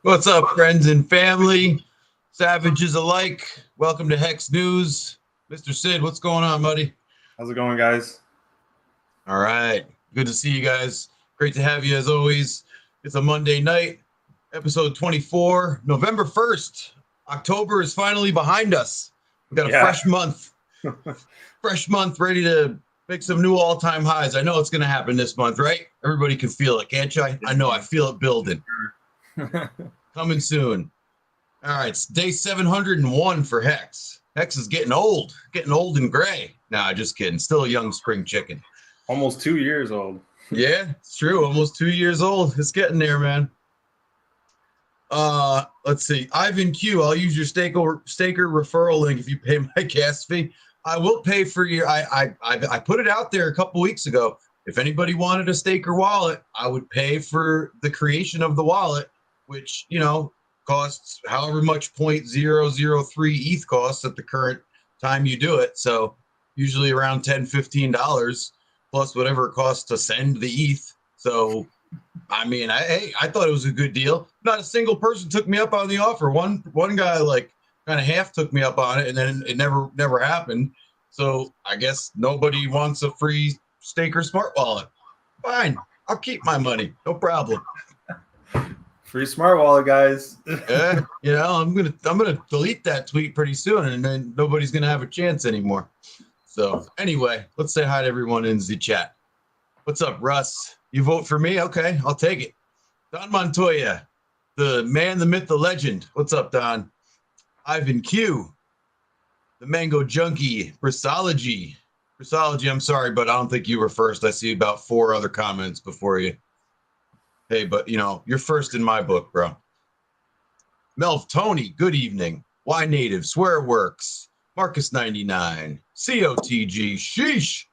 What's up, friends and family, savages alike? Welcome to HEX News. Mr. Sid, what's going on, buddy? How's it going, guys? All right. Good to see you guys. Great to have you as always. It's a Monday night, episode 24, November 1st. October is finally behind us. We've got a fresh month. Fresh month, ready to make some new all-time highs. I know it's going to happen this month, right? Everybody can feel it, can't you? I know. I feel it building. Coming soon. All right, it's day 701 for HEX. HEX is getting old and gray. Nah, just kidding. Still a young spring chicken. Almost 2 years old. Yeah, it's true. Almost 2 years old. It's getting there, man. Let's see. Ivan Q, I'll use your staker referral link if you pay my gas fee. I will pay for your. I put it out there a couple weeks ago. If anybody wanted a staker wallet, I would pay for the creation of the wallet, which, you know, costs however much 0.003 ETH costs at the current time you do it. So usually around $10-15 plus whatever it costs to send the ETH. So, I mean, I thought it was a good deal. Not a single person took me up on the offer. One guy like kind of half took me up on it, and then it never happened. So I guess nobody wants a free staker smart wallet. Fine, I'll keep my money. No problem. Free smart wallet, guys. Yeah, you know, I'm gonna delete that tweet pretty soon, and then nobody's gonna have a chance anymore. So anyway, let's say hi to everyone in the chat. What's up, Russ? You vote for me? Okay, I'll take it. Don Montoya, the man, the myth, the legend. What's up, Don? Ivan Q, the Mango Junkie, Brissology. Brissology, I'm sorry, but I don't think you were first. I see about 4 other comments before you. Hey, but, you know, you're first in my book, bro. Melv Tony, good evening. Y Native, Swear Works, Marcus 99, COTG, sheesh.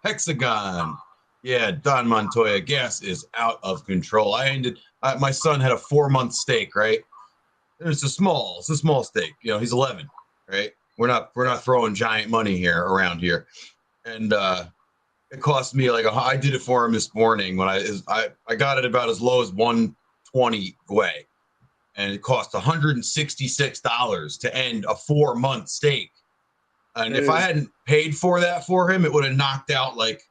Hexagon. Yeah, Don Montoya, gas is out of control. My son had a 4-month stake, right? It's a small stake. You know, he's 11, right? We're not throwing giant money around here. And it cost me like I did it for him this morning when I got it about as low as 120 Gwei, and it cost $166 to end a 4-month stake. And if I hadn't paid for that for him, it would have knocked out like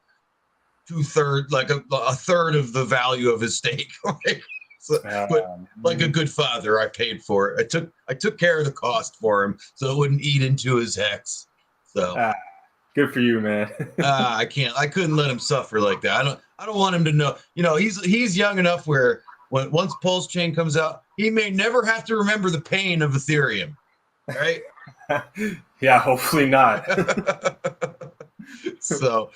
2/3, like a third of the value of his stake. Right? So, but like a good father, I paid for it. I took care of the cost for him so it wouldn't eat into his hex. So. Good for you, man. I couldn't let him suffer like that. I don't want him to know. You know, he's young enough where once Pulse Chain comes out, he may never have to remember the pain of Ethereum. Right? Yeah, hopefully not. So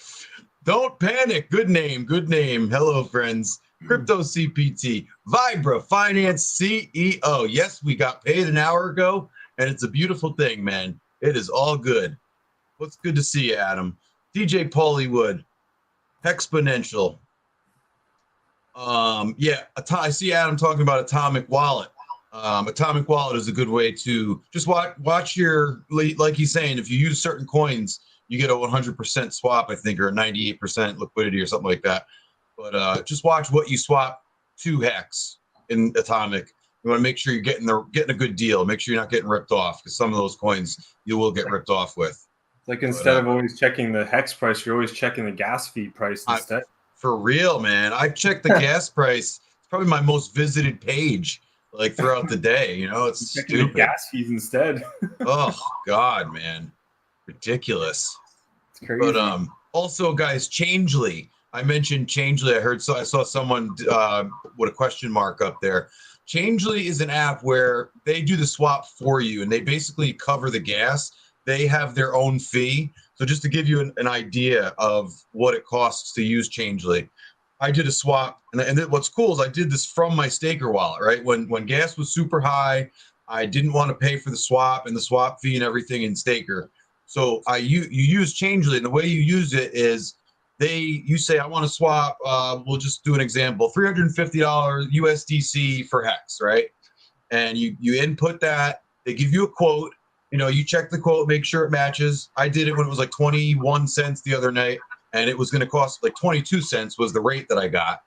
don't panic. Good name. Hello, friends. Crypto CPT, Vibra Finance CEO. Yes, we got paid an hour ago. and it's a beautiful thing, man. It is all good. What's good to see you, Adam? DJ Paulywood, Exponential. Yeah, I see Adam talking about Atomic Wallet. Atomic Wallet is a good way to just watch your, like he's saying, if you use certain coins, you get a 100% swap, I think, or a 98% liquidity or something like that. But just watch what you swap to Hex in Atomic. You want to make sure you're getting a good deal. Make sure you're not getting ripped off, because some of those coins you will get ripped off with. Like instead of always checking the Hex price, you're always checking the gas fee price instead. For real, man. I checked the gas price. It's probably my most visited page, like throughout the day. You know, it's stupid. The gas fees instead. Oh God, man, ridiculous. It's crazy. But also, guys, Changely. I mentioned Changely. I saw someone with a question mark up there. Changely is an app where they do the swap for you, and they basically cover the gas. They have their own fee. So just to give you an idea of what it costs to use Changely, I did a swap, and what's cool is I did this from my staker wallet, right? When gas was super high, I didn't want to pay for the swap and the swap fee and everything in staker. So you use Changely, and the way you use it is you say, I want to swap, we'll just do an example, $350 USDC for Hex, right? And you input that, they give you a quote. You know, you check the quote, make sure it matches. I did it when it was like 21 cents the other night, and it was going to cost like 22 cents was the rate that I got.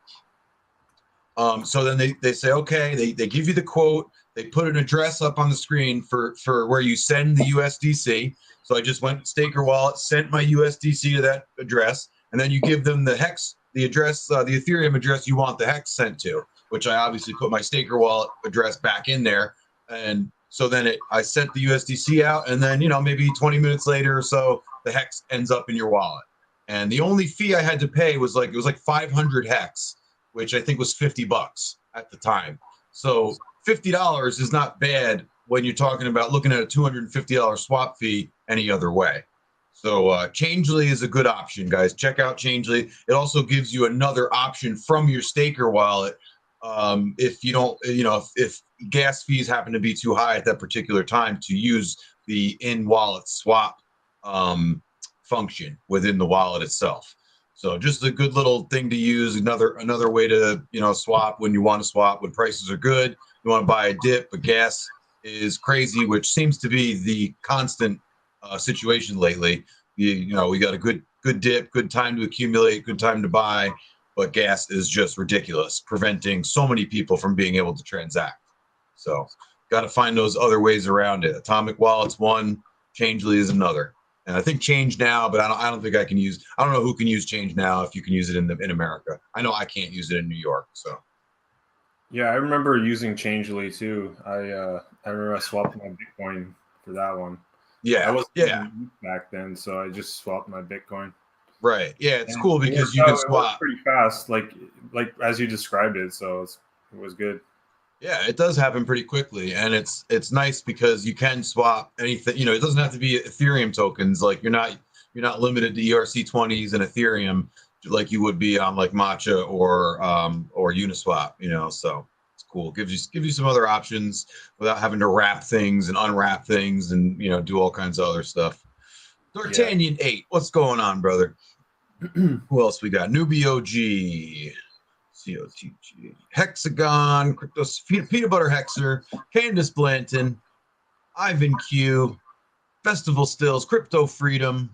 So then they say, okay, they give you the quote. They put an address up on the screen for where you send the USDC. So I just went to Staker Wallet, sent my USDC to that address, and then you give them the Hex, the address, the Ethereum address you want the Hex sent to, which I obviously put my Staker Wallet address back in there. And so then I sent the USDC out, and then, you know, maybe 20 minutes later or so, the Hex ends up in your wallet. And the only fee I had to pay was like 500 Hex, which I think was $50 at the time. So $50 is not bad when you're talking about looking at a $250 swap fee any other way. So Changely is a good option, guys. Check out Changely. It also gives you another option from your staker wallet. If you don't, you know, if gas fees happen to be too high at that particular time, to use the in-wallet swap function within the wallet itself. So just a good little thing to use. Another way to, you know, swap when you want to swap when prices are good. You want to buy a dip, but gas is crazy, which seems to be the constant situation lately. You know, we got a good dip, good time to accumulate, good time to buy, but gas is just ridiculous, preventing so many people from being able to transact. So got to find those other ways around it. Atomic Wallet's one, Changely is another. And I think Change Now, but I don't think I can use. I don't know who can use Change Now if you can use it in America. I know I can't use it in New York. So yeah, I remember using Changely too. I remember I swapped my Bitcoin for that one. Yeah, I was back then, so I just swapped my Bitcoin. Right. Yeah, it's cool because you can swap pretty fast, like as you described it. So it was good. Yeah, it does happen pretty quickly, and it's nice because you can swap anything. You know, it doesn't have to be Ethereum tokens. Like you're not limited to ERC20s and Ethereum like you would be on like Matcha or Uniswap. You know, so it's cool. Gives you some other options without having to wrap things and unwrap things and, you know, do all kinds of other stuff. D'Artagnan 8, what's going on, brother? Who else we got? Newbie OG. COTG, Hexagon, Crypto, Peanut Butter Hexer, Candace Blanton, Ivan Q, Festival Stills, Crypto Freedom,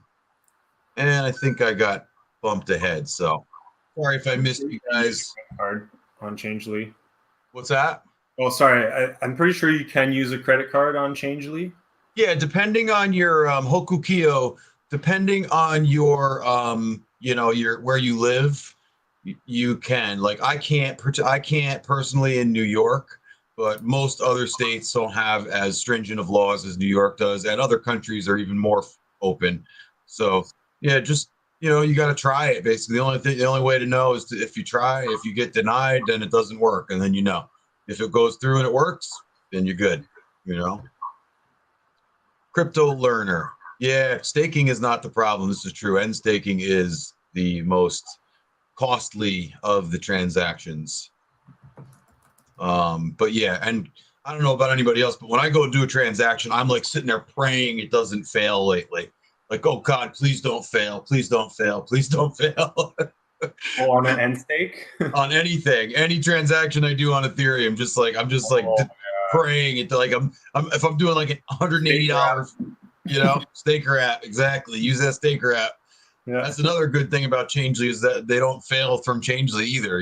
and I think I got bumped ahead. So sorry if I missed you guys. Card on Changely. What's that? Oh, sorry. I'm pretty sure you can use a credit card on Changely. Yeah, depending on your Hokukio, depending on your you know, your where you live. You can. Like I can't personally in New York, but most other states don't have as stringent of laws as New York does, and other countries are even more open. So yeah, just, you know, you got to try it. Basically, the only way to know is if you try. If you get denied, then it doesn't work, and then you know. If it goes through and it works, then you're good. You know. Crypto Learner. Yeah, staking is not the problem. This is true. End staking is the most costly of the transactions. But yeah, and I don't know about anybody else, but when I go do a transaction, I'm like sitting there praying it doesn't fail lately. Like, oh God, please don't fail. Please don't fail. Please don't fail. Oh, on an end stake? On anything, any transaction I do on Ethereum, I'm just like Oh, praying it to like if I'm doing like an $180, staker app, exactly. Use that staker app. Yeah. That's another good thing about Changely is that they don't fail from Changely either.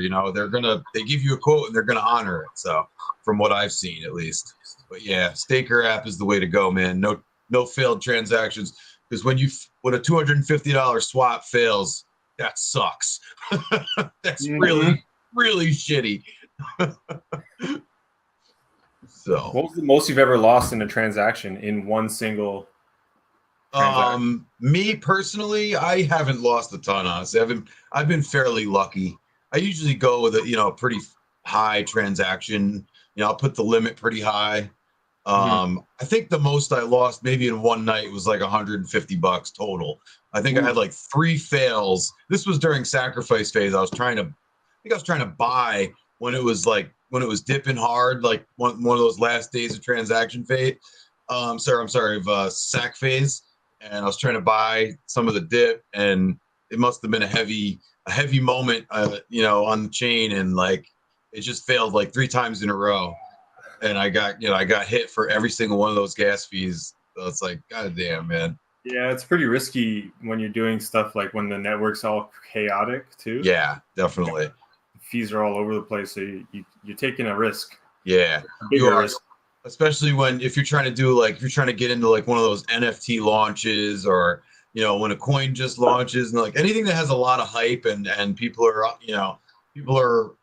They give you a quote and they're gonna honor it. So from what I've seen at least. But yeah, staker app is the way to go, man. No failed transactions. Because when a $250 swap fails, that sucks. That's really, really shitty. So what was the most you've ever lost in a transaction in one single transaction? Me personally, I haven't lost a ton, honestly. I've been fairly lucky. I usually go with a pretty high transaction. I'll put the limit pretty high. I think the most I lost maybe in one night was like $150 total. I think I had like 3 fails. This was during sacrifice phase. I was trying to buy when it was dipping hard, like one of those last days of transaction phase. I'm sorry, of sac phase. And I was trying to buy some of the dip, and it must have been a heavy moment, on the chain, and like it just failed like 3 times in a row. And I got hit for every single one of those gas fees. So it's like, God damn, man. Yeah, it's pretty risky when you're doing stuff like when the network's all chaotic too. Yeah, definitely. Fees are all over the place, so you're taking a risk. Yeah, you are. Risk. Especially if you're trying to get into like one of those NFT launches, or when a coin just launches, and like anything that has a lot of hype and people are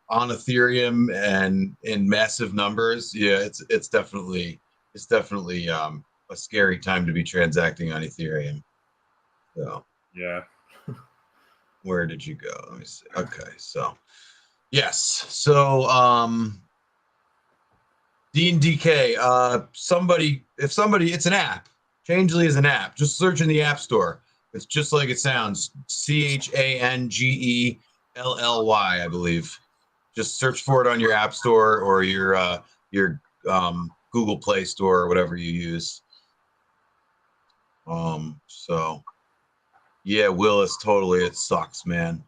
on Ethereum and in massive numbers. Yeah, it's definitely a scary time to be transacting on Ethereum. So yeah. Where did you go? Let me see. Okay, so yes, so DNDK. It's an app. Changely is an app. Just search in the App Store. It's just like it sounds. CHANGELLY, I believe. Just search for it on your App Store or your Google Play Store or whatever you use. So yeah, Willis, totally, it sucks, man.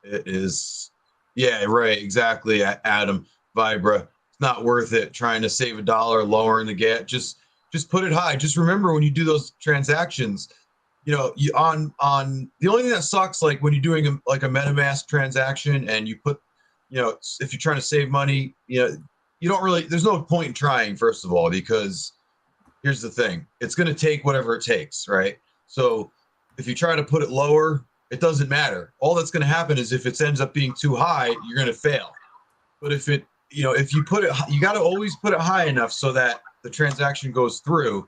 It is. Yeah, right, exactly. Adam, Vibra, it's not worth it trying to save $1 lowering the gas. Just put it high. Just remember when you do those transactions, you on the only thing that sucks, like when you're doing a MetaMask transaction and you put, if you're trying to save money, you don't really, there's no point in trying, first of all, because here's the thing, it's going to take whatever it takes, right? So if you try to put it lower, it doesn't matter. All that's going to happen is if it ends up being too high, you're going to fail. But if you put it, you got to always put it high enough so that the transaction goes through.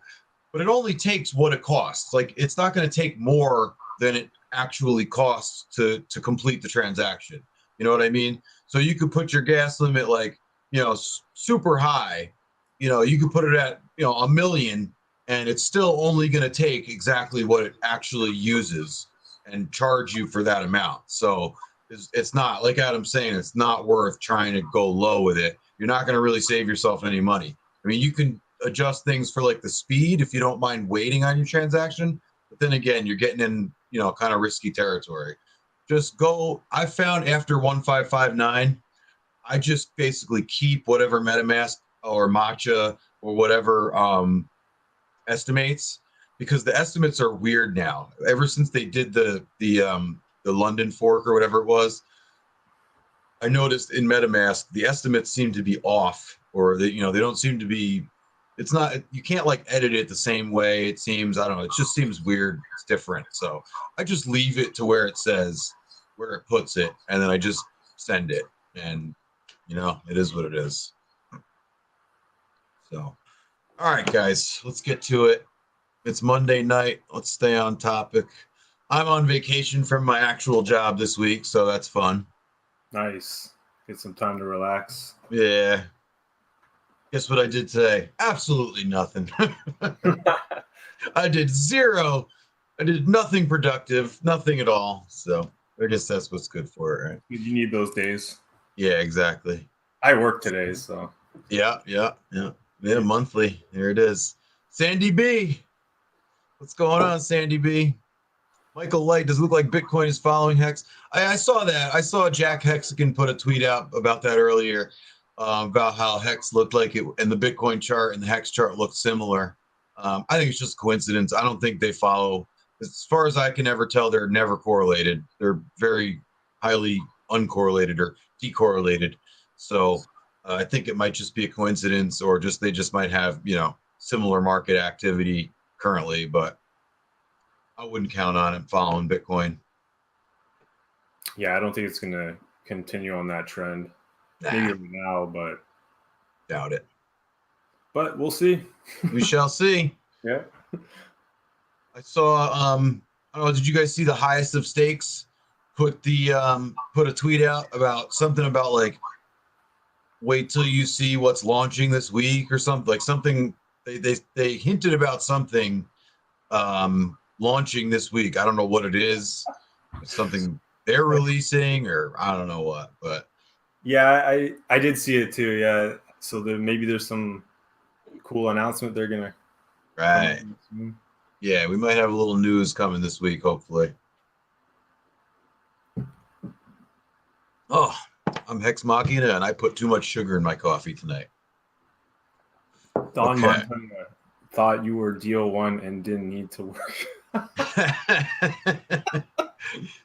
But it only takes what it costs. Like, it's not going to take more than it actually costs to complete the transaction. You know what I mean? So you could put your gas limit like, super high. You could put it at, 1 million, and it's still only going to take exactly what it actually uses and charge you for that amount. So it's not, like Adam's saying, it's not worth trying to go low with it. You're not going to really save yourself any money. I mean, you can adjust things for like the speed if you don't mind waiting on your transaction, but then again, you're getting in, kind of risky territory. I found after 1559, I just basically keep whatever MetaMask or Matcha or whatever estimates, because the estimates are weird now. Ever since they did the London fork or whatever it was, I noticed in MetaMask the estimates seem to be off, or they don't seem to be. It's not, you can't like edit it the same way. It seems, I don't know. It just seems weird. It's different. So I just leave it to where it says, where it puts it, and then I just send it, and it is what it is. So, all right, guys, let's get to it. It's Monday night. Let's stay on topic. I'm on vacation from my actual job this week, so that's fun. Nice. Get some time to relax. Yeah. Guess what I did today? Absolutely nothing. I did nothing productive, nothing at all. So I guess that's what's good for it, right? You need those days. Yeah, exactly. I work today, so. Yeah. Yeah, monthly. There it is. Sandy B. What's going on, Sandy B? Michael Light, does it look like Bitcoin is following Hex? I saw that. I saw Jack Hexican put a tweet out about that earlier, about how Hex looked like it, and the Bitcoin chart and the Hex chart looked similar. I think it's just coincidence. I don't think they follow. As far as I can ever tell, they're never correlated. They're very highly uncorrelated or decorrelated. So I think it might just be a coincidence, or just they just might have, similar market activity currently, but I wouldn't count on it following Bitcoin. Yeah, I don't think it's going to continue on that trend. Maybe now, but doubt it. But we'll see. We shall see. Yeah. I saw. I don't know. Did you guys see the highest of stakes? Put a tweet out about something about like, wait till you see what's launching this week or something, like something. They hinted about something launching this week. I don't know what it is. It's something they're releasing, or I don't know what, but yeah, I did see it too. Yeah, so maybe there's some cool announcement they're gonna. Right. Yeah, we might have a little news coming this week, hopefully. Oh, I'm Hex Machina, and I put too much sugar in my coffee tonight. Don Montana thought you were DO1 and didn't need to work.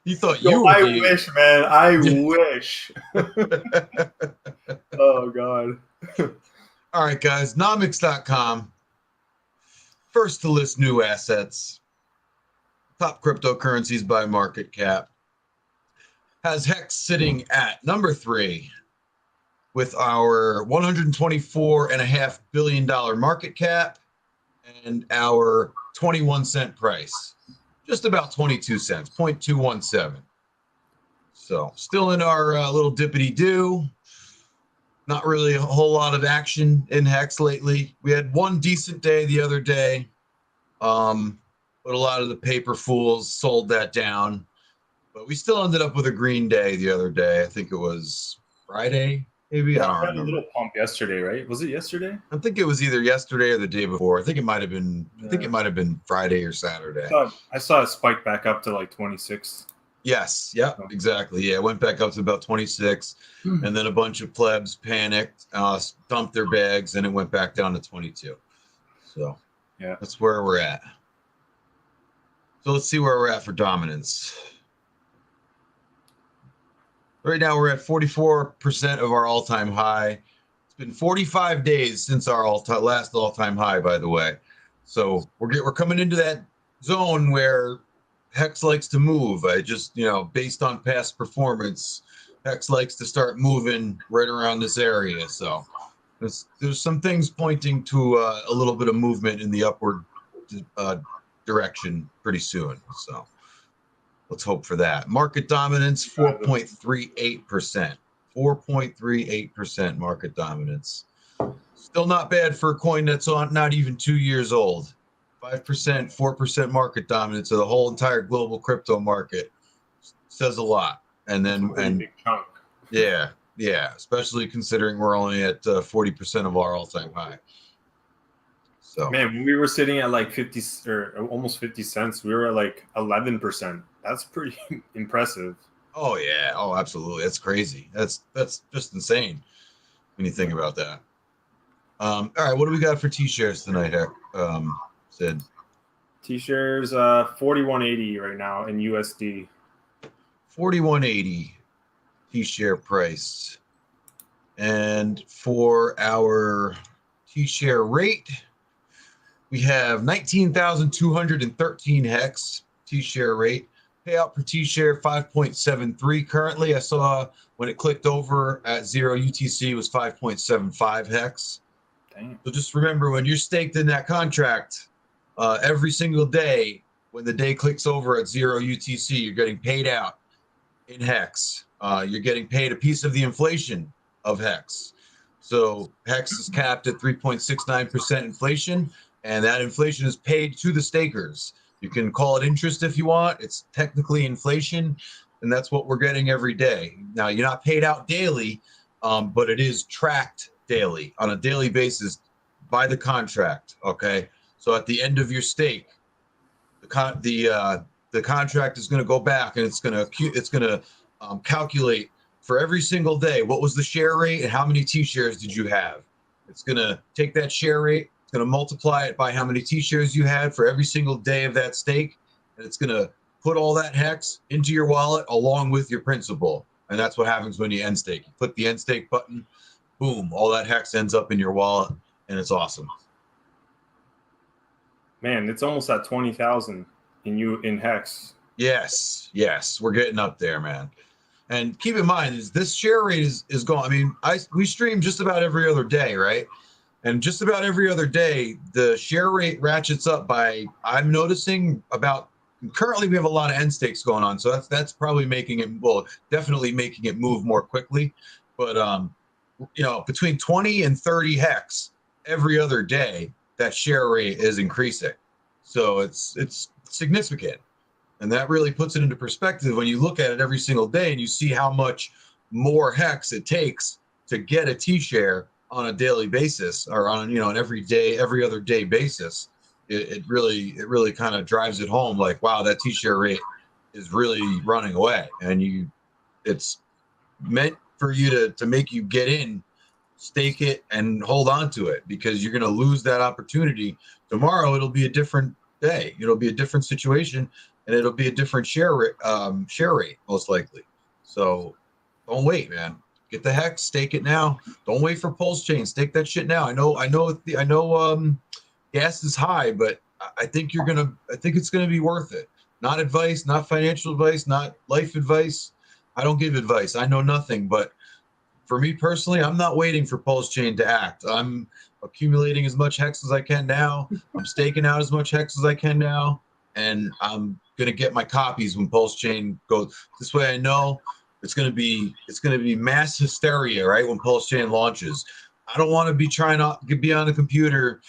You thought you were. I wish, man. I wish. Oh, God. All right, guys. Nomics.com. First to list new assets. Top cryptocurrencies by market cap. Has Hex sitting at number 3 with our $124.5 billion market cap and our 21-cent price. Just about 22 cents, 0.217. So still in our little dippity-doo. Not really a whole lot of action in Hex lately. We had one decent day the other day, but a lot of the paper fools sold that down. But we still ended up with a green day the other day. I think it was Friday, maybe. I don't remember. A little pump yesterday, right? Was it yesterday? I think it was either yesterday or the day before. I think it might have been. Yeah. I think it might have been Friday or Saturday. I saw it spike back up to like 26. Yes. Yep. Exactly. Yeah. It went back up to about 26, and then a bunch of plebs panicked, dumped their bags, and it went back down to 22. So yeah, that's where we're at. So let's see where we're at for dominance. Right now, we're at 44% of our all-time high. It's been 45 days since our last all-time high, by the way. So we're coming into that zone where Hex likes to move. I just, based on past performance, Hex likes to start moving right around this area. So there's some things pointing to a little bit of movement in the upward direction pretty soon. So let's hope for that. Market dominance, 4.38%. 4.38% market dominance. Still not bad for a coin that's not even 2 years old. 5%, 4% market dominance of the whole entire global crypto market says a lot. And then, big chunk. Yeah, especially considering we're only at 40% of our all-time high. So, man, when we were sitting at like 50 or almost 50 cents, we were at like 11%. That's pretty impressive. Oh yeah. Oh, absolutely. That's crazy. That's just insane when you think about that. All right, what do we got for T-shares tonight, Sid? T-shares 41.80 right now in USD. 41.80 T-share price. And for our T-share rate, we have 19,213 Hex T-share rate. Payout per T-share 5.73 currently. I saw when it clicked over at 0 UTC was 5.75 Hex. Damn. So just remember, when you're staked in that contract, every single day, when the day clicks over at 0 UTC, you're getting paid out in Hex. You're getting paid a piece of the inflation of Hex. So Hex is capped at 3.69% inflation, and that inflation is paid to the stakers. You can call it interest if you want. It's technically inflation, and that's what we're getting every day. Now, you're not paid out daily, but it is tracked daily. On a daily basis, by the contract. Okay, so at the end of your stake, the contract is going to go back and it's going to calculate for every single day what was the share rate and how many T shares did you have. It's going to take that share rate, it's going to multiply it by how many T shares you had for every single day of that stake, and it's going to put all that hex into your wallet along with your principal. And that's what happens when you end stake. You click the end stake button, boom, all that hex ends up in your wallet, and it's awesome. Man, it's almost at 20,000 in hex. Yes, we're getting up there, man. And keep in mind, this share rate is going. I mean, we stream just about every other day, right? And just about every other day, the share rate ratchets up by, I'm noticing about, currently we have a lot of end stakes going on. So that's probably making it, well, definitely making it move more quickly. But, you know, between 20 and 30 hex every other day, that share rate is increasing. So it's significant. And that really puts it into perspective when you look at it every single day and you see how much more hex it takes to get a T share on a daily basis, or on, you know, an every other day basis. It really kind of drives it home, like, wow, that T share rate is really running away. And it's meant for you to make you get in, stake it, and hold on to it, because you're going to lose that opportunity. Tomorrow it'll be a different day, it'll be a different situation, and it'll be a different share rate most likely. So don't wait, man. Get the hex, stake it now. Don't wait for Pulse Chain. Stake that shit now. I know gas is high, but I think it's gonna be worth it. Not advice, not financial advice, not life advice. I don't give advice. I know nothing. But for me personally, I'm not waiting for Pulse Chain to act. I'm accumulating as much hex as I can now. I'm staking out as much hex as I can now, and I'm gonna get my copies when Pulse Chain goes. This way I know it's gonna be mass hysteria, right? When Pulse Chain launches. I don't want to be trying to be on the computer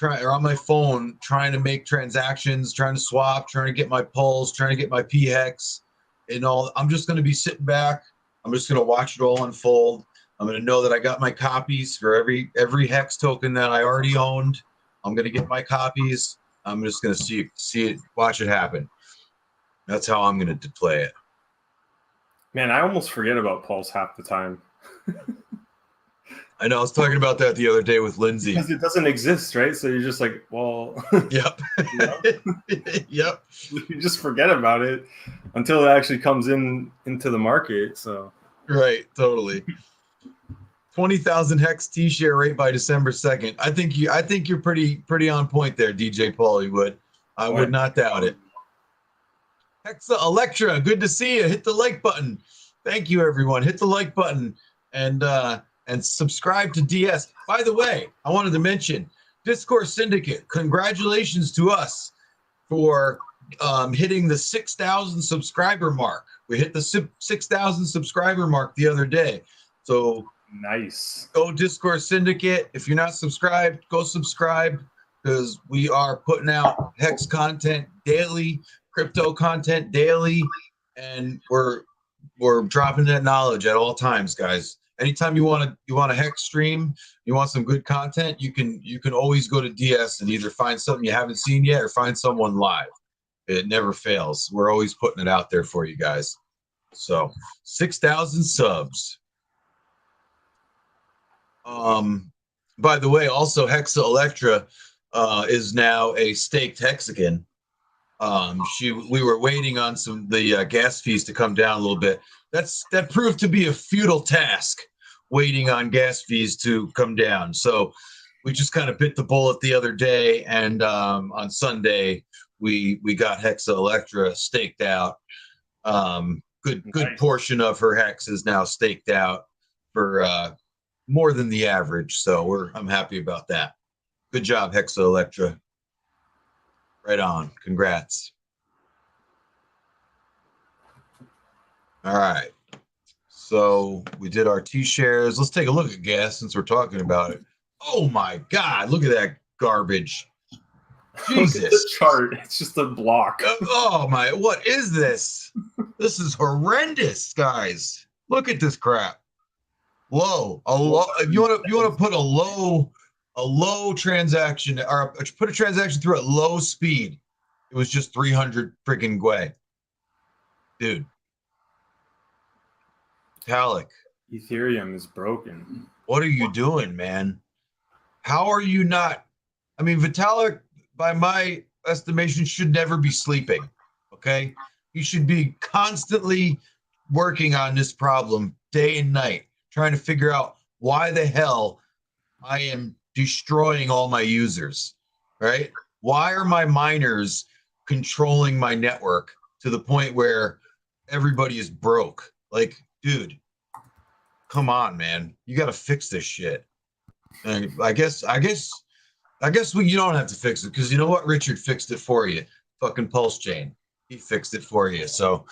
or on my phone trying to make transactions, trying to swap, trying to get my pulls, trying to get my P hex and all. I'm just gonna be sitting back. I'm just gonna watch it all unfold. I'm gonna know that I got my copies for every hex token that I already owned. I'm gonna get my copies. I'm just gonna see it, watch it happen. That's how I'm gonna play it. Man, I almost forget about Pulse half the time. I know. I was talking about that the other day with Lindsay. Because it doesn't exist, right? So you're just like, well. Yep. Yep. You just forget about it until it actually comes into the market. So. Right. Totally. 20,000 hex T share rate by December 2nd. I think you're pretty on point there, DJ Paulie. I would not doubt it. Hexa Electra, good to see you. Hit the like button. Thank you, everyone. Hit the like button and subscribe to DS. By the way, I wanted to mention Discourse Syndicate. Congratulations to us for hitting the 6,000 subscriber mark. We hit the 6,000 subscriber mark the other day. So nice. Go Discourse Syndicate. If you're not subscribed, go subscribe, because we are putting out hex content daily, crypto content daily, and we're dropping that knowledge at all times, guys. Anytime you want a hex stream, you want some good content, you can always go to DS and either find something you haven't seen yet or find someone live. It never fails. We're always putting it out there for you guys. So 6,000 subs. By the way, also Hexa Electra is now a staked hexagon. We were waiting on the gas fees to come down a little bit. That proved to be a futile task, waiting on gas fees to come down. So we just kind of bit the bullet the other day, and on Sunday we got Hexa Electra staked out. Good portion of her hex is now staked out for more than the average. So I'm happy about that. Good job, Hexa Electra. Right on. Congrats. All right. So we did our T-shares. Let's take a look at gas since we're talking about it. Oh my God. Look at that garbage. Jesus. Look at the chart. It's just a block. Oh my, what is this? This is horrendous, guys. Look at this crap. Low. If you want to put a low a low transaction, or put a transaction through at low speed, it was just 300 freaking Gwei. Dude. Vitalik. Ethereum is broken. What are you doing, man? How are you not? I mean, Vitalik, by my estimation, should never be sleeping. Okay. He should be constantly working on this problem day and night, trying to figure out why the hell I am destroying all my users, right? Why are my miners controlling my network to the point where everybody is broke? Like, dude, come on, man. You got to fix this shit. And I guess you don't have to fix it because you know what? Richard fixed it for you. Fucking Pulse Chain. He fixed it for you. So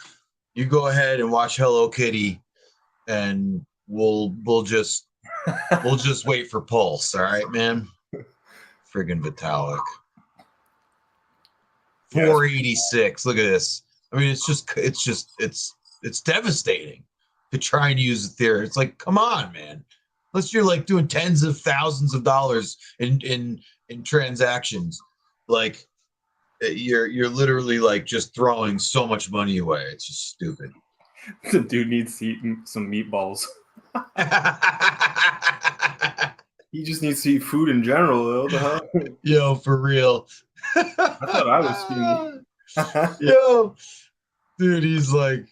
you go ahead and watch Hello Kitty, and we'll just wait for Pulse. All right, man. Friggin' Vitalik. 486. Look at this. I mean, it's devastating to try and use Ethereum. It's like, come on, man. Unless you're like doing tens of thousands of dollars in transactions, like you're literally like just throwing so much money away. It's just stupid. The dude needs to eat some meatballs. He just needs to eat food in general, though. What the hell? Yo, for real. I thought I was skinny. Yo, dude, he's like,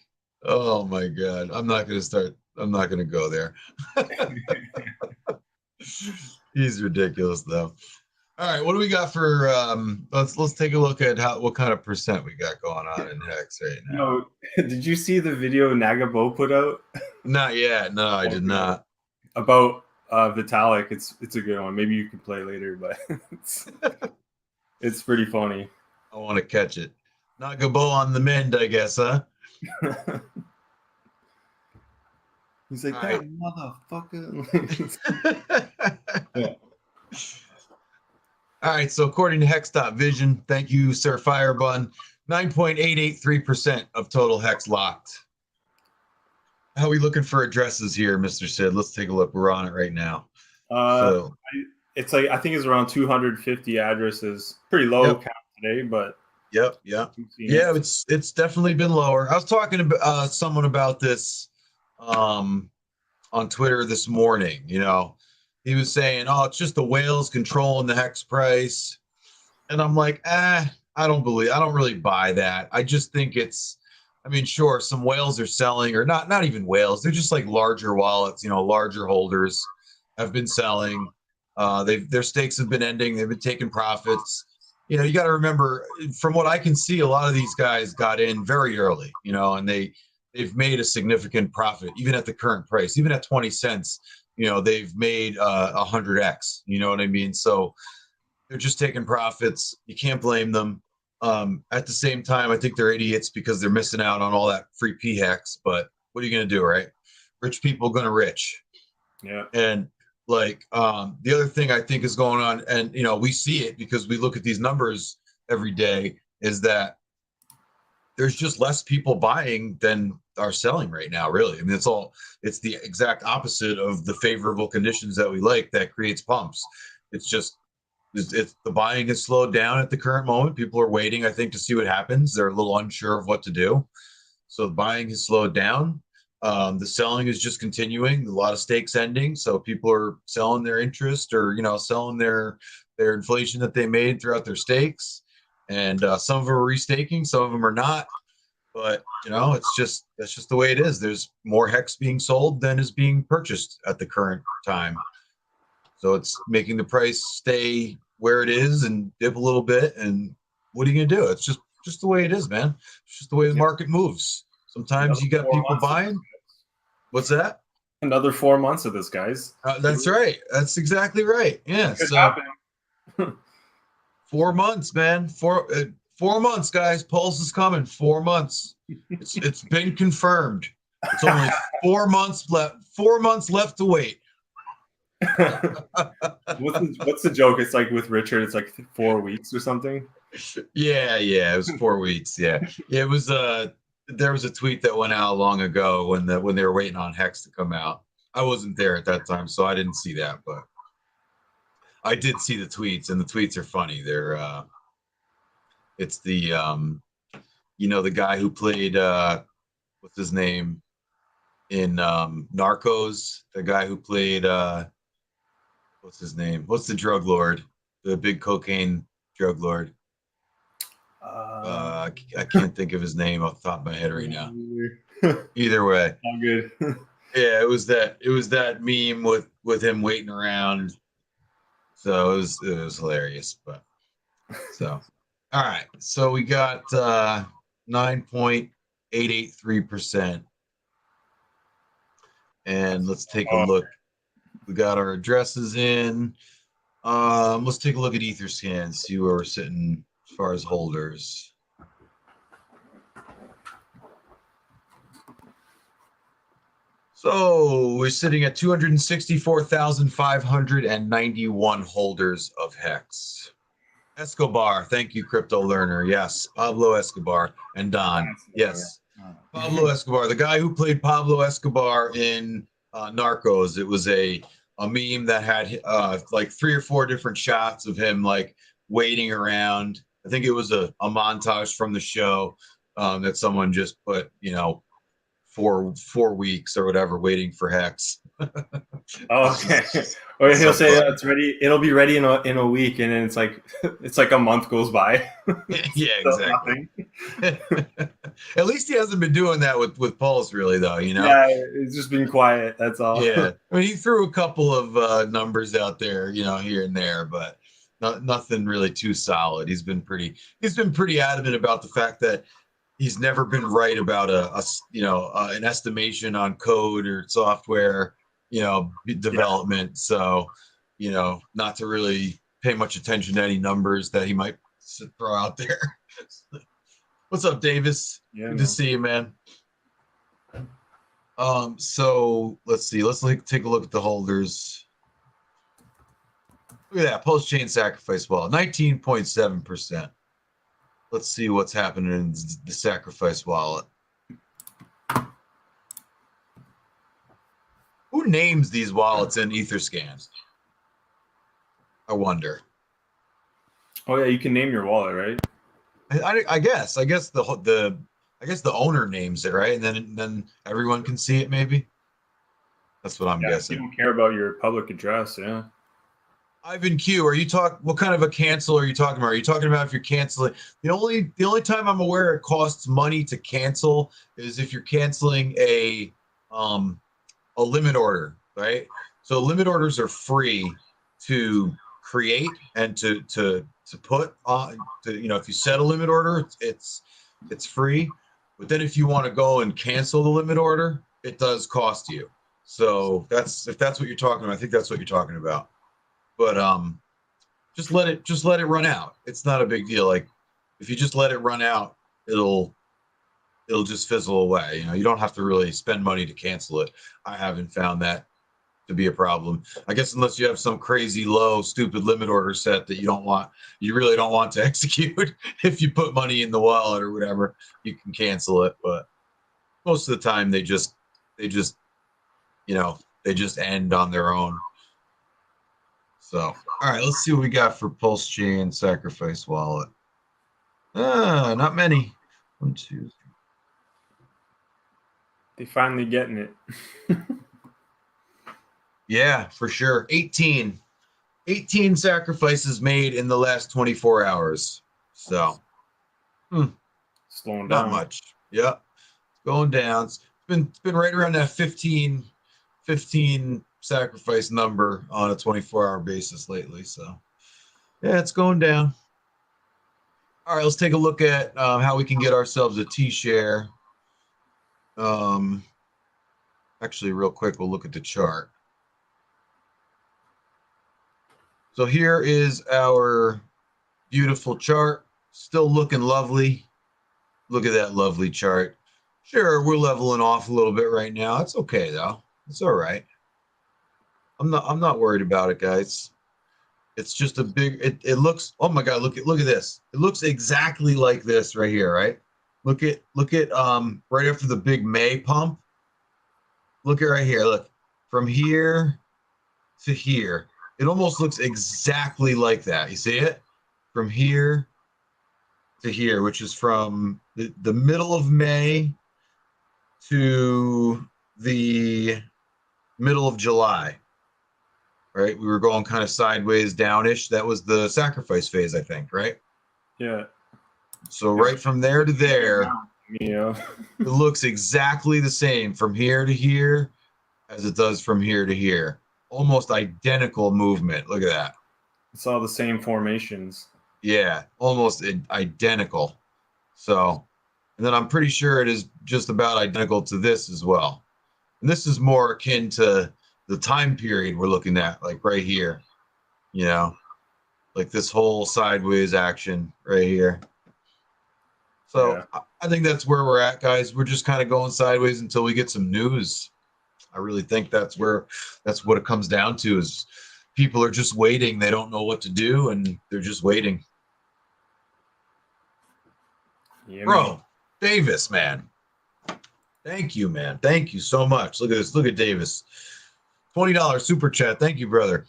oh my God. I'm not gonna go there. He's ridiculous though. All right, what do we got for let's take a look at what kind of percent we got going on in HEX right now. No, did you see the video Nagabo put out? Not yet. No, I did not. About Vitalik. It's a good one. Maybe you can play later, but it's pretty funny. I want to catch it. Nagabo on the mend, I guess, huh? He's like, that motherfucker. Yeah. All right, so according to Hex.Vision, thank you, Sir Firebun, 9.883% of total Hex locked. How are we looking for addresses here, Mr. Sid? Let's take a look. We're on it right now. It's like, I think it's around 250 addresses. Pretty low count today, but yeah, it's definitely been lower. I was talking to someone about this on Twitter this morning. You know, he was saying, oh, it's just the whales controlling the Hex price. And I'm like, I don't really buy that. I just think I mean, sure, some whales are selling, or not even whales. They're just like larger wallets, you know, larger holders have been selling. Their stakes have been ending. They've been taking profits. You know, you got to remember, from what I can see, a lot of these guys got in very early, you know, and they've made a significant profit, even at the current price, even at 20 cents. You know, they've made 100x. You know what I mean? So they're just taking profits. You can't blame them. At the same time, I think they're idiots because they're missing out on all that free PHEX. But what are you going to do, right? Rich people going to rich. Yeah. And like the other thing I think is going on, and you know, we see it because we look at these numbers every day, is that there's just less people buying than are selling right now, really. I mean, it's the exact opposite of the favorable conditions that we like that creates pumps. It's just it's the buying has slowed down at the current moment. People are waiting, I think, to see what happens. They're a little unsure of what to do. So the buying has slowed down. The selling is just continuing. A lot of stakes ending. So people are selling their interest, or, you know, selling their inflation that they made throughout their stakes. And some of them are restaking, some of them are not. But, you know, that's just the way it is. There's more HEX being sold than is being purchased at the current time. So it's making the price stay where it is and dip a little bit. And what are you going to do? It's just the way it is, man. It's just the way the market moves. Sometimes you got people buying. What's that? Another 4 months of this, guys. That's right. That's exactly right. Yeah. So 4 months, man. 4 months, guys. Pulse is coming. 4 months. It's been confirmed. It's only 4 months left. 4 months left to wait. What's the joke? It's like with Richard, it's like 4 weeks or something. Yeah. It was 4 weeks. Yeah. It was there was a tweet that went out long ago when they were waiting on HEX to come out. I wasn't there at that time, so I didn't see that, but I did see the tweets, and the tweets are funny. They're it's the the guy who played what's his name in Narcos, the guy who played what's his name? What's the drug lord? The big cocaine drug lord. I can't think of his name off the top of my head right now. Either way. All good. Yeah, it was that meme with him waiting around. So it was hilarious, but so all right. So we got 9.883%. And let's take a look. We got our addresses in. Let's take a look at Etherscan, see where we're sitting as far as holders. So we're sitting at 264,591 holders of HEX. Escobar, thank you, Crypto Learner. Yes, Pablo Escobar and Don. Yes, Pablo Escobar, the guy who played Pablo Escobar in Narcos. It was a meme that had like 3 or 4 different shots of him like waiting around. I think it was a montage from the show that someone just put, for 4 weeks or whatever, waiting for Hex. Oh, okay. Or he'll say it's ready. It'll be ready in a week, and then it's like a month goes by. Yeah, exactly. At least he hasn't been doing that with Pulse, really, though. Yeah, it's just been quiet. That's all. Yeah, I mean, he threw a couple of numbers out there, here and there, but nothing really too solid. He's been pretty adamant about the fact that he's never been right about an estimation on code or software, development. Yeah. So, not to really pay much attention to any numbers that he might throw out there. What's up, Davis? Yeah, good to see you, man. So let's see. Let's take a look at the holders. Look at that post-chain sacrifice wallet, 19.7%. Let's see what's happening in the sacrifice wallet. Who names these wallets in Etherscan? I wonder. Oh yeah, you can name your wallet, right? I guess the owner names it, right? And then everyone can see it, maybe. That's what I'm guessing. You don't care about your public address, yeah. Ivan Q, what kind of a cancel are you talking about? Are you talking about if you're canceling? The only time I'm aware it costs money to cancel is if you're canceling a limit order, right? So limit orders are free to create and to put on. If you set a limit order, it's free. But then if you want to go and cancel the limit order, it does cost you. So if that's what you're talking about, I think that's what you're talking about. But just let it run out. It's not a big deal. Like if you just let it run out, it'll just fizzle away. You don't have to really spend money to cancel it. I haven't found that to be a problem. I guess unless you have some crazy low, stupid limit order set that you really don't want to execute. If you put money in the wallet or whatever, you can cancel it. But most of the time they just end on their own. So, all right, let's see what we got for Pulse Chain Sacrifice Wallet. Not many. 1, 2, 3. They finally getting it. Yeah, for sure. 18 sacrifices made in the last 24 hours. So, slowing down. Not much. Yeah, it's going down. It's been right around that 15 sacrifice number on a 24-hour basis lately. So, yeah, it's going down. All right, let's take a look at how we can get ourselves a T-share. Actually, real quick, we'll look at the chart. So here is our beautiful chart. Still looking lovely. Look at that lovely chart. Sure, we're leveling off a little bit right now. It's okay though. It's all right. I'm not worried about it, guys. It's just a big. It looks. Oh my God! Look at this. It looks exactly like this right here, right? Look at right after the big May pump. Look at right here. Look from here to here. It almost looks exactly like that. You see it? From here to here, which is from the middle of May to the middle of July, right? We were going kind of sideways, downish. That was the sacrifice phase, I think, right? Yeah. So right from there to there, Yeah. it looks exactly the same from here to here as it does from here to here. Almost identical movement. Look at that. It's all the same formations. Yeah, almost identical. So, and then I'm pretty sure it is just about identical to this as well. And this is more akin to the time period we're looking at, like right here, you know, like this whole sideways action right here. So Yeah. I think that's where we're at, guys. We're just kind of going sideways until we get some news. I really think that's what it comes down to is people are just waiting. They don't know what to do and they're just waiting. Yeah, Bro, man. Davis, man. Thank you, man. Thank you so much. Look at this. Look at Davis. $20 super chat. Thank you, brother.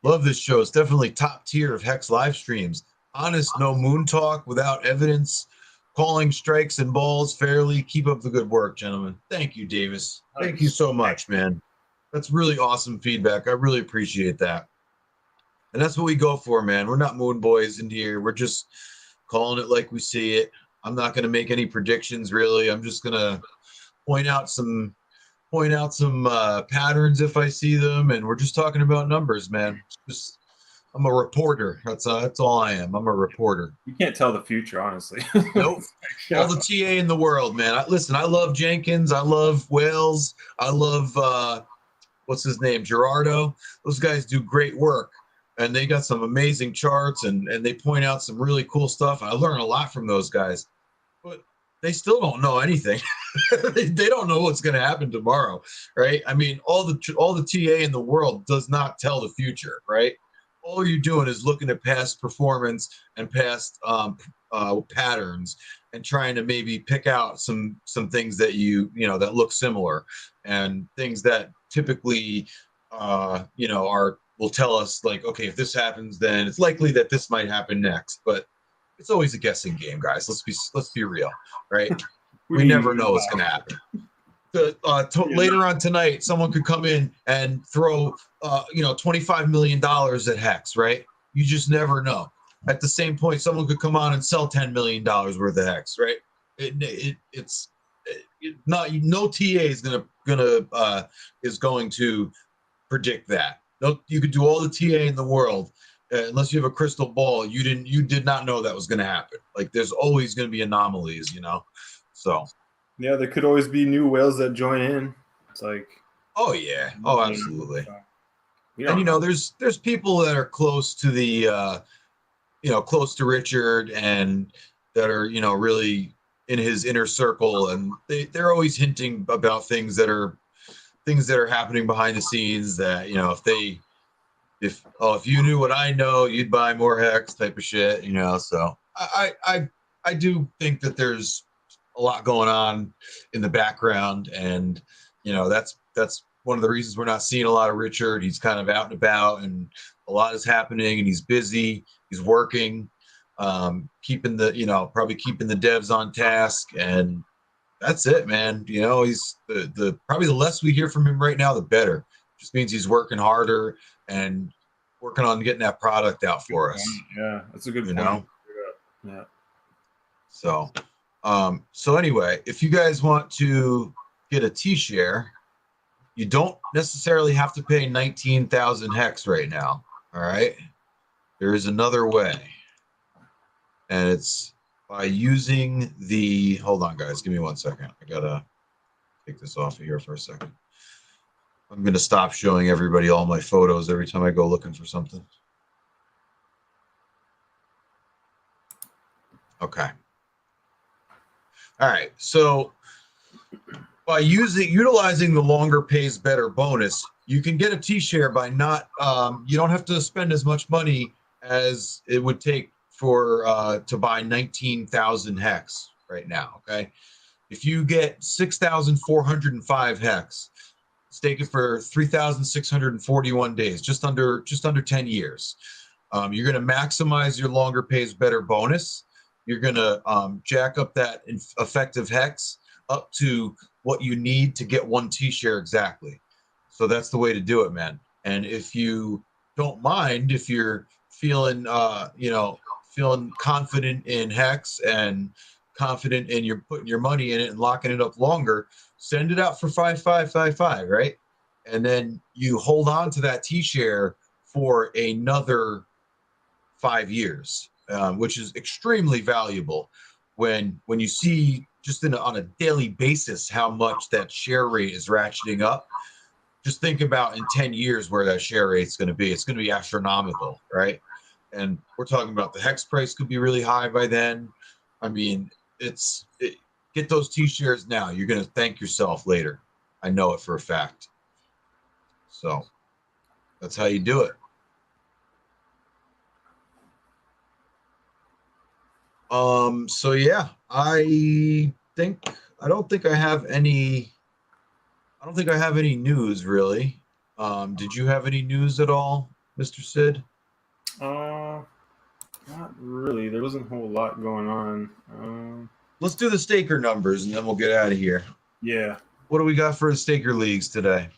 Love this show. It's definitely top tier of Hex live streams. Honest, no moon talk without evidence, calling strikes and balls fairly. Keep up the good work, gentlemen. Thank you, Davis. Thank you so much, man. That's really awesome feedback. I really appreciate that. And that's what we go for, man. We're not moon boys in here. We're just calling it like we see it. I'm not going to make any predictions, really. I'm just going to point out some patterns if I see them, and we're just talking about numbers, man. Just I'm a reporter. That's all I am. I'm a reporter. You can't tell the future, honestly. Nope. All the TA in the world, man. Listen, I love Jenkins. I love Wales. I love what's his name, Gerardo. Those guys do great work, and they got some amazing charts, and they point out some really cool stuff. I learn a lot from those guys, but they still don't know anything. they don't know what's going to happen tomorrow, right? I mean, all the TA in the world does not tell the future, right? All you're doing is looking at past performance and past patterns and trying to maybe pick out some things that that look similar and things that typically will tell us like, okay, if this happens, then it's likely that this might happen next. But it's always a guessing game, guys. Let's be real, right? We never know what's going to happen. Later on tonight, someone could come in and throw, $25 million at Hex, right? You just never know. At the same point, someone could come on and sell $10 million worth of Hex, right? It's not, no TA is going to predict that. No, you could do all the TA in the world. Unless you have a crystal ball, you did not know that was going to happen. Like there's always going to be anomalies, So yeah, there could always be new whales that join in. It's like, oh yeah, oh absolutely. And there's people that are close to the close to Richard and that are really in his inner circle, and they're always hinting about things that are happening behind the scenes that if you knew what I know, you'd buy more Hex type of shit, So I do think that there's a lot going on in the background, and that's one of the reasons we're not seeing a lot of Richard. He's kind of out and about, and a lot is happening, and he's busy. He's working, keeping probably keeping the devs on task, and that's it, man. He's the probably the less we hear from him right now, the better. Just means he's working harder and working on getting that product out for us. Yeah, that's a good point. Yeah. So anyway, if you guys want to get a T-share, you don't necessarily have to pay 19,000 Hex right now. All right. There is another way. And it's by using hold on, guys. Give me 1 second. I gotta take this off of here for a second. I'm going to stop showing everybody all my photos every time I go looking for something. Okay. All right. So by utilizing the longer pays better bonus, you can get a T-share by not, you don't have to spend as much money as it would take to buy 19,000 Hex right now. Okay. If you get 6,405 Hex, stake it for 3,641 days, just under 10 years. You're going to maximize your longer pays better bonus. You're going to jack up that effective hex up to what you need to get 1 T-share exactly. So that's the way to do it, man. And if you don't mind, if you're feeling, feeling confident in hex and confident in your putting your money in it and locking it up longer, send it out for 5,555, right? And then you hold on to that T-share for another 5 years, which is extremely valuable when you see just on a daily basis how much that share rate is ratcheting up. Just think about in 10 years where that share rate is going to be. It's going to be astronomical, right? And we're talking about the hex price could be really high by then. I mean, get those T-shares now. You're going to thank yourself later. I know it for a fact. So that's how you do it. So yeah, I don't think I have any news really. Did you have any news at all, Mr. Sid? Not really. There wasn't a whole lot going on. Let's do the staker numbers and then we'll get out of here. Yeah. What do we got for the staker leagues today?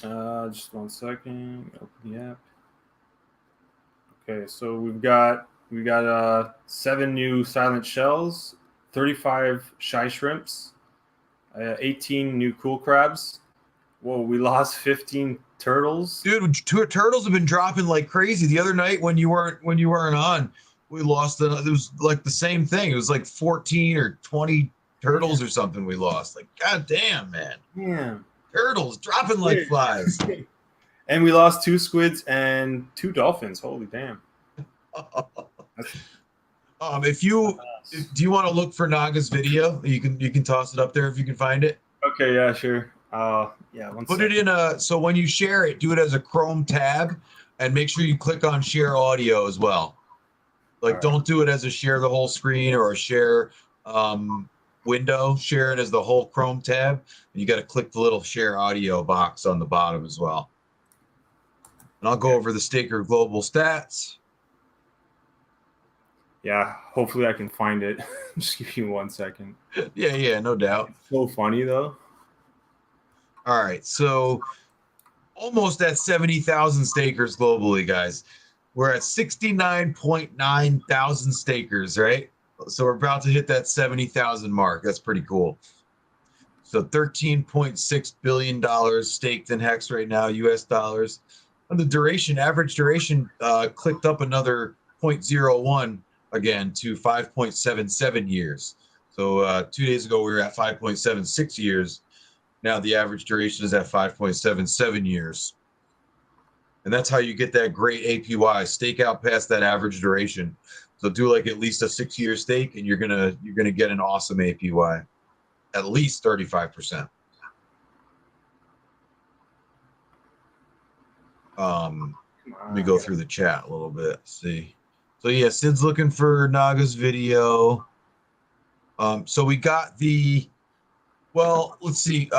Just 1 second. Open the app. Okay, so we've got 7 new silent shells, 35 shy shrimps, 18 new cool crabs. Whoa, we lost 15 turtles. Dude, turtles have been dropping like crazy. The other night when you weren't on, we lost. It was like the same thing. It was like 14 or 20 turtles or something we lost. Like, god damn, man. Yeah. Turtles dropping like flies. And we lost 2 squids and 2 dolphins. Holy damn. Do you want to look for Naga's video? You can toss it up there if you can find it. Okay, yeah, sure. Yeah, Put it in so when you share it, do it as a Chrome tab and make sure you click on share audio as well. Like, don't do it as a share the whole screen or a share window. Share it as the whole Chrome tab. And you got to click the little share audio box on the bottom as well. And I'll go over the Staker Global stats. Yeah, hopefully I can find it. Just give you 1 second. Yeah, no doubt. It's so funny though. All right, so almost at 70,000 stakers globally, guys. We're at 69.9 thousand stakers, right? So we're about to hit that 70,000 mark. That's pretty cool. So $13.6 billion staked in HEX right now, US dollars. And the average duration clicked up another 0.01 again to 5.77 years. So 2 days ago, we were at 5.76 years. Now the average duration is at 5.77 years. And that's how you get that great APY. Stake out past that average duration. So do like at least a 6-year stake, and you're gonna get an awesome APY, at least 35%. Let me go through the chat a little bit. See. So yeah, Sid's looking for Naga's video. So we got let's see.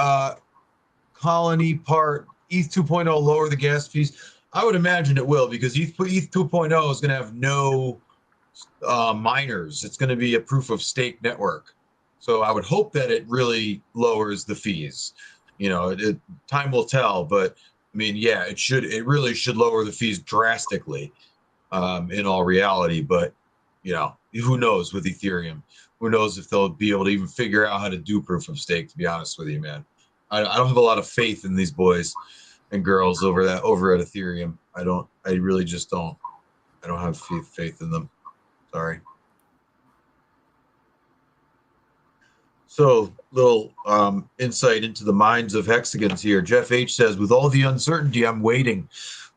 Colony part ETH 2.0 lower the gas fees. I would imagine it will, because ETH 2.0 is going to have no miners. It's going to be a proof of stake network. So I would hope that it really lowers the fees. Time will tell, but I mean, yeah, it really should lower the fees drastically in all reality. But, who knows with Ethereum? Who knows if they'll be able to even figure out how to do proof of stake, to be honest with you, man. I don't have a lot of faith in these boys and girls over at Ethereum. I really just don't. I don't have faith in them. Sorry. So, little insight into the minds of hexagons here. Jeff H says, with all the uncertainty, I'm waiting,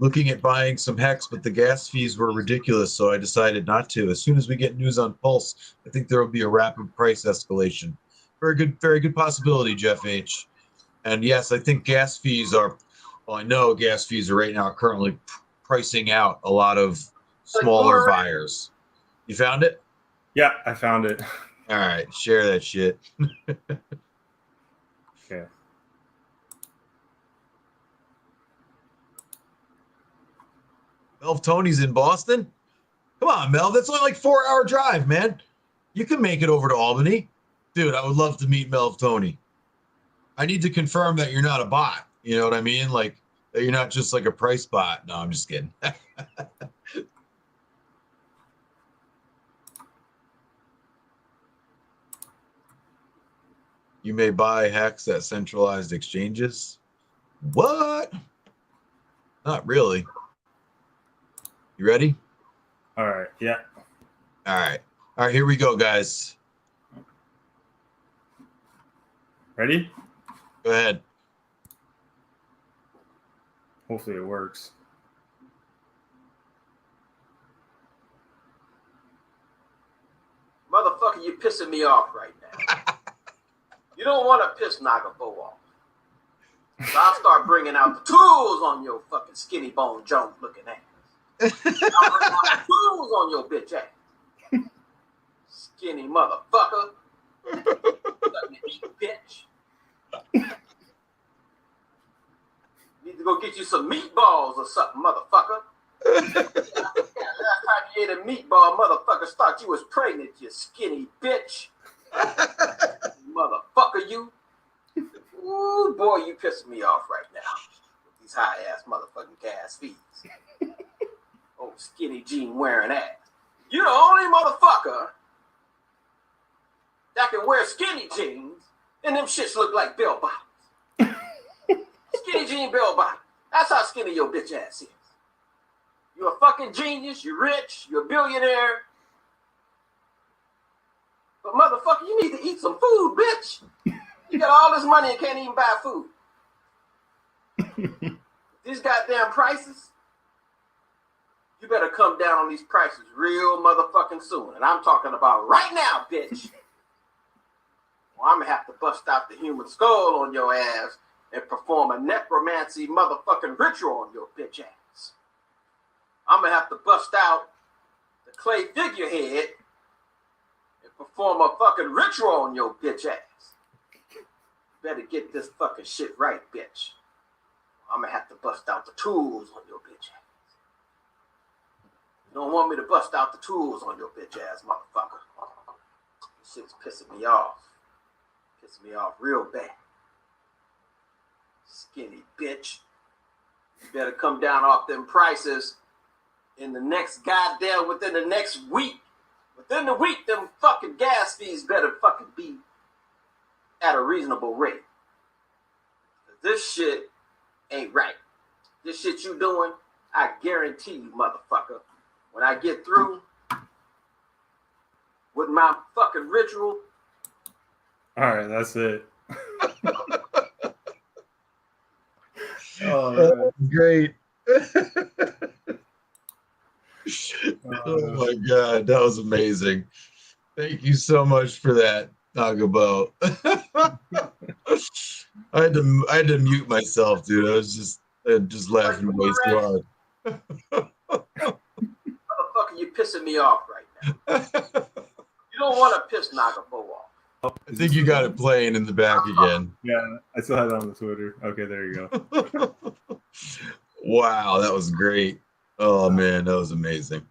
looking at buying some hex, but the gas fees were ridiculous, so I decided not to. As soon as we get news on Pulse, I think there will be a rapid price escalation. Very good possibility, Jeff H. And yes, I think gas fees are, well, I know gas fees are right now currently pricing out a lot of smaller buyers. You found it? Yeah, I found it. All right, share that shit. Okay. Melv Tony's in Boston. Come on, Mel. That's only like 4-hour drive, man. You can make it over to Albany. Dude, I would love to meet Melv Tony. I need to confirm that you're not a bot. You know what I mean? Like, that you're not just like a price bot. No, I'm just kidding. You may buy HEX at centralized exchanges. What? Not really. You ready? All right. Yeah. All right. All right, here we go, guys. Ready? Go ahead. Hopefully it works. Motherfucker, you pissing me off right now. You don't want to piss Nagabo off. So I'll start bringing out the tools on your fucking skinny bone Jones looking ass. I'll bring out the tools on your bitch ass. Skinny motherfucker. Let me eat, bitch. Need to go get you some meatballs or something, motherfucker. Last time you ate a meatball, motherfuckers thought you was pregnant, you skinny bitch. Motherfucker, you. Ooh, boy, you pissing me off right now. With these high-ass motherfucking gas fees. Oh, skinny jean wearing ass. You're the only motherfucker that can wear skinny jeans and them shits look like bell bottoms. Skinny jean bell bottom. That's how skinny your bitch ass is. You're a fucking genius, you're rich, you're a billionaire. But motherfucker, you need to eat some food, bitch. You got all this money and can't even buy food. These goddamn prices, you better come down on these prices real motherfucking soon. And I'm talking about right now, bitch. Well, I'm gonna have to bust out the human skull on your ass and perform a necromancy motherfucking ritual on your bitch ass. I'm gonna have to bust out the clay figurehead and perform a fucking ritual on your bitch ass. Better get this fucking shit right, bitch. I'm gonna have to bust out the tools on your bitch ass. You don't want me to bust out the tools on your bitch ass, motherfucker. This shit's pissing me off. Pissing me off real bad. Skinny bitch. You better come down off them prices in the next goddamn, within the next week. Within the week, them fucking gas fees better fucking be at a reasonable rate. This shit ain't right. This shit you doing, I guarantee you, motherfucker, when I get through with my fucking ritual. All right, that's it. Oh, great. Oh my God, that was amazing. Thank you so much for that, Nagabo. I had to mute myself, dude. I was just laughing way too hard. Motherfucker, you pissing me off right now. You don't want to piss Nagabo off. I think you got it playing in the back again. Yeah, I still have it on the Twitter. Okay, there you go. Wow, that was great. Oh man, that was amazing.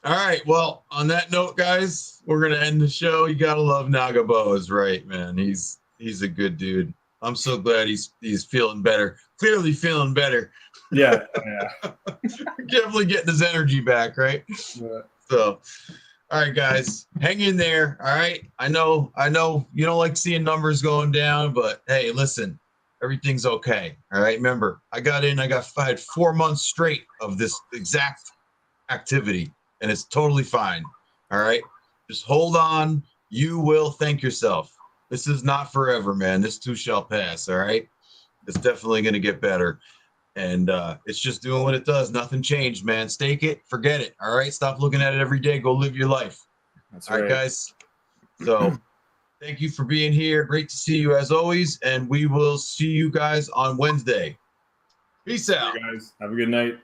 All right, well, on that note, guys, we're gonna end the show. You gotta love Nagabo, is right, man. He's a good dude. I'm so glad he's feeling better. Clearly feeling better. Yeah. Definitely getting his energy back, right? Yeah. So, all right, guys, hang in there. All right. I know you don't like seeing numbers going down, but hey, listen, everything's okay. All right. Remember, I had 4 months straight of this exact activity, and it's totally fine. All right. Just hold on. You will thank yourself. This is not forever, man. This too shall pass. All right. It's definitely going to get better. And it's just doing what it does. Nothing changed, man. Stake it, forget it. All right. Stop looking at it every day. Go live your life. That's all right, guys. So thank you for being here. Great to see you as always. And we will see you guys on Wednesday. Peace out. Hey guys, have a good night.